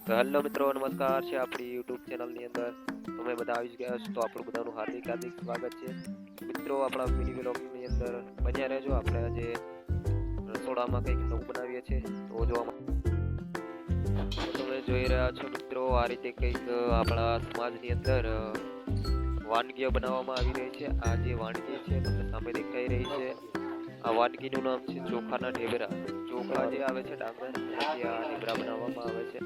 તો હેલો મિત્રો, નમસ્કાર છે આપણી યુટ્યુબ ચેનલની અંદર તમે બધા આવી ગયા છો તો આપણું બધાનું હાર્દિક હાર્દિક સ્વાગત છે. મિત્રો, આપણા મિની વ્લોગની અંદર બન્યા રહેજો. આપણે આજે રસોડામાં કંઈક નવું બનાવીએ છીએ તો જોવામાં તમે જોઈ રહ્યા છો મિત્રો, આ રીતે કંઈક આપણા સમાજની અંદર વાનગીઓ બનાવવામાં આવી રહી છે. આ જે વાનગી છે તમને સામે દેખાઈ રહી છે, આ વાનગીનું નામ છે ચોખાના ઢેબરા. ચોખા જે આવે છે ડાંગર, એનાથી આ ઢેબરા બનાવવામાં આવે છે.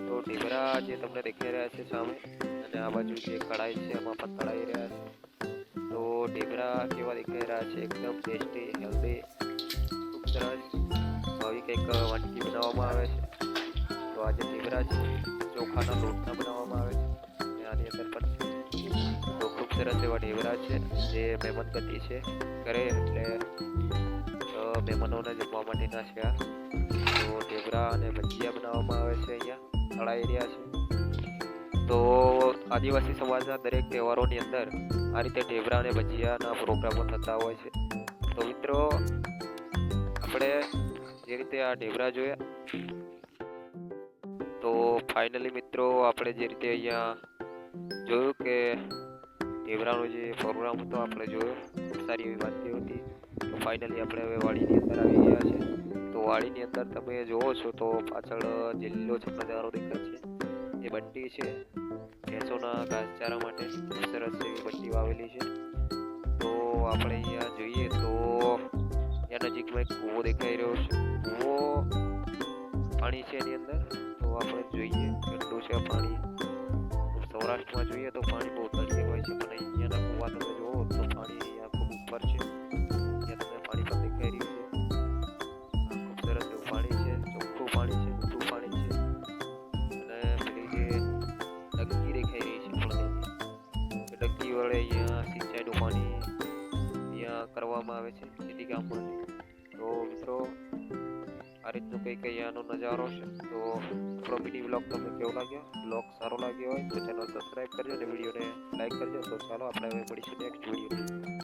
તો ઢેબરા જે તમને દેખાઈ રહ્યા છે સામે, અને આ બાજુ જે કઢાઈ છે એમાં પણ તળાઈ રહ્યા છે. તો ઢેબરા કેવા દેખાઈ રહ્યા છે? એકદમ ટેસ્ટી, હેલ્ધી, ખૂબ સરસ આવી કંઈક વાનગી બનાવવામાં આવે છે. તો આ જે ઢેબરા છે ચોખાના લોટના બનાવવામાં આવે છે, અને આની અંદર પણ તો ખૂબ સરસ એવા ઢેબરા છે જે મહેમાન ગતિ છે કરે, એટલે મહેમાનોને જમવા માટેના છે. તો ઢેબરા અને ભજીયા બનાવવામાં આવે છે, અહીંયા તળાઈ રહ્યા છે. તો આદિવાસી સમાજના દરેક તહેવારોની અંદર આ રીતે ઢેબરા અને ભજીયાના પ્રોગ્રામો થતા હોય છે. તો મિત્રો, આપણે જે રીતે આ ઢેબરા જોયા, તો ફાઇનલી મિત્રો આપણે જે રીતે અહીંયા જોયું કે ઢેબરાનો જે પ્રોગ્રામ હતો આપણે જોયો, ખૂબ સારી એવી વાનગી હતી. તો ફાઇનલી આપણે હવે વાડીની અંદર આવી ગયા છે. તો વાડીની અંદર તમે જોવો છો તો પાછળ જે લીલોછમ નજારો દેખાય છે એ બંટી છે, ભેંસોના ઘાસચારા માટે ખૂબ સરસ એવી બંટી વાવેલી છે. તો આપણે અહીંયા જોઈએ તો ત્યાં નજીકમાં એક કૂવો દેખાઈ રહ્યો છે. કૂવો પાણી છે એની અંદર, તો આપણે જોઈએ કેટલું છે પાણી. સૌરાષ્ટ્રમાં જોઈએ તો પાણી બહુ તળિયે હોય છે, પણ અહીંયાના કૂવા તમે જુઓ તો પાણી અહીંયા ખૂબ ઉપર છે. અહીંયા તમને પાણી પણ દેખાઈ રહ્યું છે. ખૂબ સરસ એવું પાણી છે, ચોખ્ખું પાણી છે, મીઠું પાણી છે. અને પેલી જે ડંકી દેખાઈ રહી છે પણ એ ડંકી વડે અહીંયા સિંચાઈનું પાણી અહીંયા કરવામાં આવે છે ખેતી કામમાં. તો મિત્રો, આ રીતનું કંઈક અહીંયાનો નજારો છે. તો આપણો મિની વ્લોગ તમને કેવો લાગ્યો? વ્લોગ સારો લાગ્યો હોય તો ચેનલ સબસ્ક્રાઈબ કરજો અને વિડીયોને લાઈક કરજો. તો ચાલો આપણે હવે મળીશું નેક્સ્ટ વિડીયો.